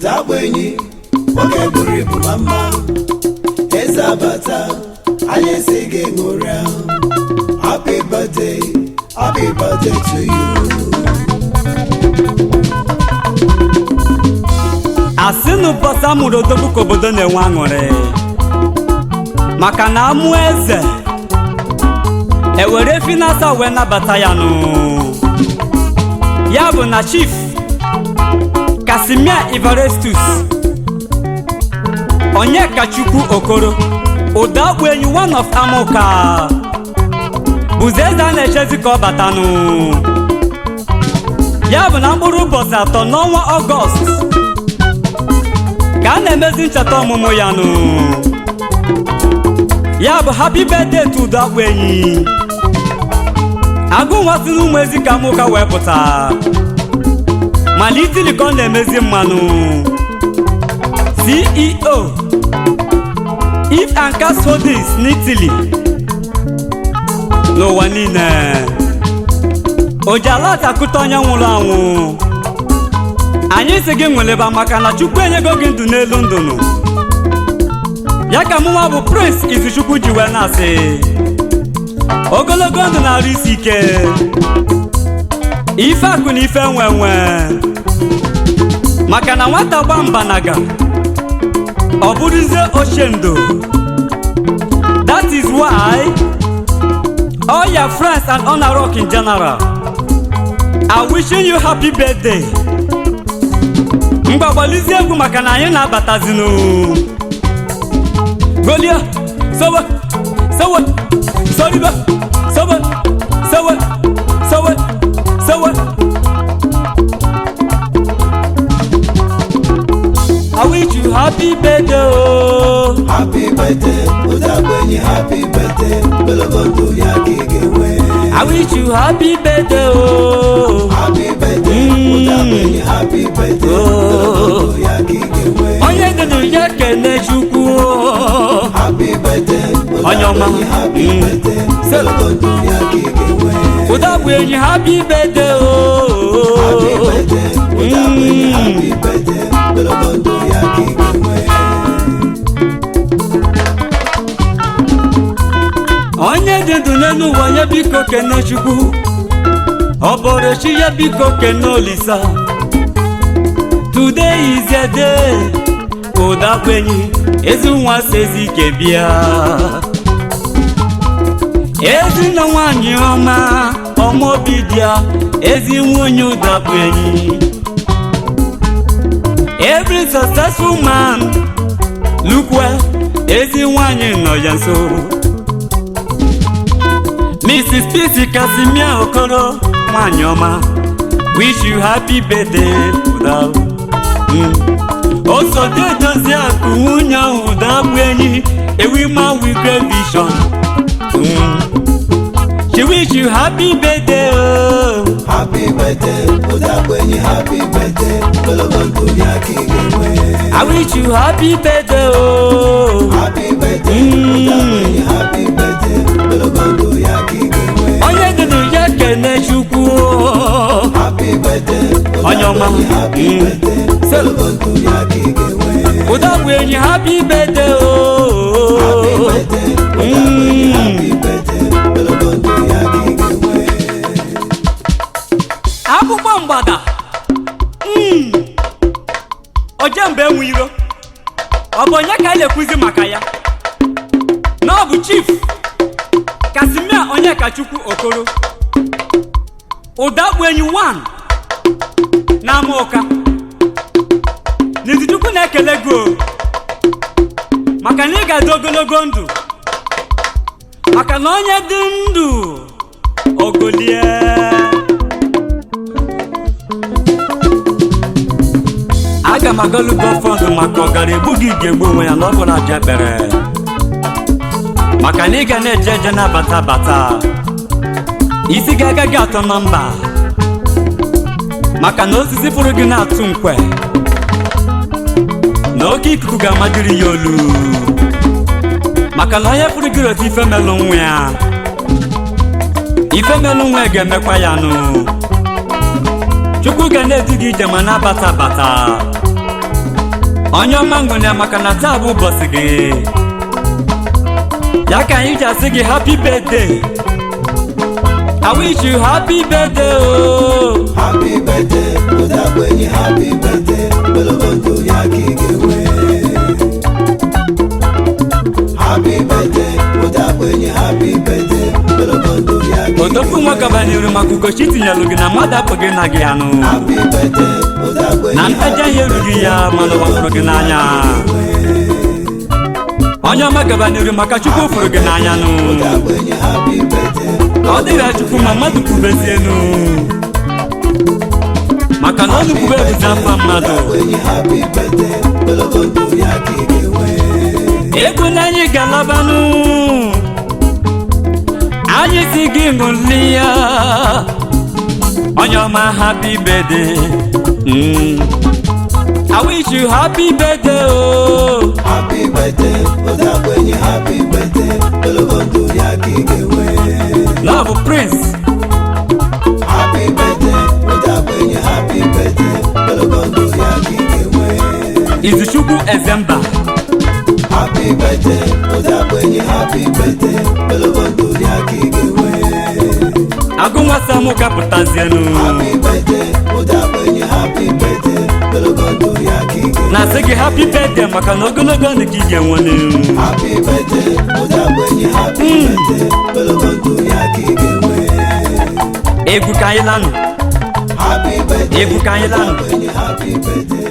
Udagwenyi oge buru ibu mama eze abata anyị si gị ṅụrịa happy birthday to you. Asinu bọsa mụrụ odogwu ka obodo na-enwe aṅụrị maka na amụ eze ewere finasa wee nabata ya nụ ya bụ na Chief Casimir Evarestus Onyekachukwu Okoro Udagwenyi one of Amoka bụzi eze a na-echezi ka ọ batanụ ya bụ na mkpụrụ ụbọchị 3 n'ọnwa Ọgọst ka a na-emezi ncheta ọmụmụ ya nụ ya bụ happy birthday to Udagwenyi agụ nwa si n'ụmụ ezi ka Amoka wee pụta mana Italy ka ọ na-emezi mmanụ CEO If and Cast Holdings n'Italy n'ụwa niile Ojalat akụta onye nwụrụ anwụ anyị si gị nweleba maka na Chukwu enyego gị ndụ n'elu ndụnụ ya ka mụnwa bụ Prince Izuchukwu ji wee na-asị ogologo ndụ na-arụ isi ike ife akụ na ife nwenwe maka na nwata gba mbanaga ọ bụrụzie ochendo. That is why all your friends and honor rock in general are wishing you happy birthday. Mgbagbalizie egwu maka na anyị na-abatazinu Golia sowe sowe soriba sowe sowe sowe sowe I wish you happy birthday, oh. Happy birthday, Udagwenyi, happy birthday, Belogondo ya kigewe. I wish you happy birthday, oh. Happy birthday, Udagwenyi, happy birthday, Belogondo ya kigewe. Onye denu ya kene Chukwu, oh. Happy birthday, Udagwenyi, happy birthday, Belogondo ya kigewe. Udagwenyi, happy birthday, oh. Happy birthday, Udagwenyi, happy birthday, Belogondo ya kigewe. Onye dị ndụ n'elu ụwa onye biko kene Chukwu ọ bụrụ chi ya biko kene Olisa. Today is your day Udagwenyi ezi nwa sezi ike bịa ezi na nwanyị ọma ọmọbi dịa ezi nwunye Udagwenyi. Every successful man look well ezi nwanyị nọ ya nso. Mrs. Pisi Casimir Okoro nwanyị ọma wish you happy birthday Udagwenyi. Also dey dozie akụ nwunye Udagwenyi a woman with great vision. She wish you happy birthday, oh. Happy birthday, Udagwenyi, happy birthday, Belogondo ya kigewe. I wish you happy birthday, oh. Happy birthday, Udagwenyi, happy birthday, Belogondo ya kigewe. Onye denu ya kene Chukwu, oh. Happy birthday, Udagwenyi, happy birthday, Belogondo ya kigewe. Udagwenyi, happy birthday, oh. Happy birthday, Udagwenyi, happy birthday, Belogondo ya kigewe. Akwụkwọ mgbada ojembe enwe iro ọ bụ onye ka a na-ekwuzi maka ya na ọ bụ Chief Casimir Onyekachukwu Okoro Udagwenyi 1 na Amoka N'izuchukwu na-ekele gị maka na ị ga-adị ogologo ndụ maka na onye dị ndụ ogolie. Aga m agọlụ gọfọdụ maka ọgara egbughị ga-egbu onwe ya n'ọbụ na aja ekpere maka na ị ga na-eje eje na-abata bata isi gị agaghị atọ na mba maka na osisi fụrụ gị na-atụ nkwe na oke ikuku ga-amadiri ya olu maka na onye fụrụ gị otu ife melụ nwa ya ife melụ nwa ga-emekwa ya nụ. Chukwu ga na-edu gị ije ma na-abata abata onye ọma ngwụnya maka na taa bụ ụbọchị gị ya ka anyị ji asị gị happy birthday. I wish you happy birthday oh. Happy birthday Udakwenyi happy birthday Belogondu ya kigewe. Happy birthday Udakwenyi happy birthday Belogondu ya kigewe. Otofu mwaka banyere makukoshi tinyelu gị na mmadụ apụghị na gị anụ. Happy birthday Udakwenyi na ntaja ihe erughị ya mana ụwa fụrụ gị n'anya. onye ọma gabanyere maka Chukwu fụrụ gị n'anya nụ. Udakwenyi happy birthday ọ dịghị Chukwu ma mmadụ kwubezie enu maka na ọnụ kwube ebuzi afọ mmadụ. Udakwenyi happy birthday Belogondu ya kigewe. Ego na anyị galabanụ anyị si gị ṅụlia onye ọma happy birthday. I wish you happy birthday oh. Happy birthday Udakwenyi happy birthday Belogondu ya kigewe. Love Prince. Happy birthday Udakwenyi happy birthday Belogondu ya kigewe. Izuchukwu Ezemba. Happy birthday Udakwenyi happy birthday Belogondu ya kigewe. Agụnwa Samu kapụtazienu. Happy birthday Udakwenyi happy birthday Belogondu ya kigewe. Na sị gị happy birthday maka na ogologo ndụ ka ị ga-enwenu. Happy birthday Udakwenyi happy birthday Belogondu ya kigewe. Egwu ka anyị lanụ. Happy birthday Egwu ka anyị lanụ. Udakwenyi happy birthday